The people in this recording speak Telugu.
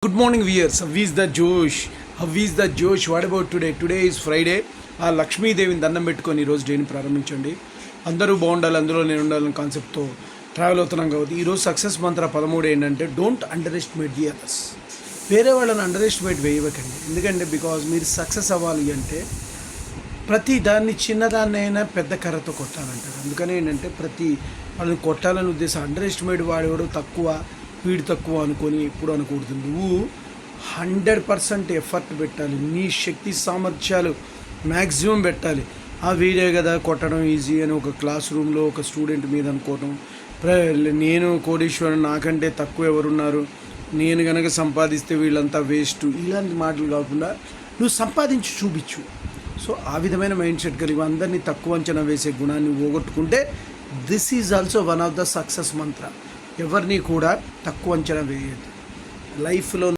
Good morning, viewers. How is the Josh? How is the Josh? What about today? Today is Friday. ఆ లక్ష్మీదేవిని దండం పెట్టుకొని ఈరోజు డేని ప్రారంభించండి. అందరూ బాగుండాలి, అందులో నేను ఉండాలని కాన్సెప్ట్తో ట్రావెల్ అవుతున్నాం కాబట్టి ఈరోజు సక్సెస్ మంత్ర 13 ఏంటంటే don't under estimate the others. వేరే వాళ్ళని అండర్ ఎస్టిమేట్ వేయకండి. ఎందుకంటే బికాజ్ మీరు సక్సెస్ అవ్వాలి అంటే ప్రతి దాన్ని చిన్నదాన్నైనా పెద్ద కర్రతో కొట్టాలంటారు. అందుకని ఏంటంటే ప్రతి వాళ్ళని కొట్టాలని ఉద్దేశం అండర్ ఎస్టిమేట్ వాడేవాడు తక్కువ స్పీడ్ తక్కువ అనుకొని ఎప్పుడు అనకూడదు. నువ్వు 100% ఎఫర్ట్ పెట్టాలి, నీ శక్తి సామర్థ్యాలు మ్యాక్సిమం పెట్టాలి. ఆ వీడే కదా కొట్టడం ఈజీ అని ఒక క్లాస్ రూమ్లో ఒక స్టూడెంట్ మీద అనుకోవటం, నేను కోటీశ్వరుడు నాకంటే తక్కువ ఎవరున్నారు, నేను కనుక సంపాదిస్తే వీళ్ళంతా వేస్ట్, ఇలాంటి మాటలు కాకుండా నువ్వు సంపాదించి చూపించు. సో ఆ విధమైన మైండ్ సెట్ కలిగి అందరినీ తక్కువ అంచనా వేసే గుణాన్ని పోగొట్టుకుంటే this is also one of the success మంత్ర. ఎవరిని కూడా తక్కువ అంచనా వేయద్దు లైఫ్లో.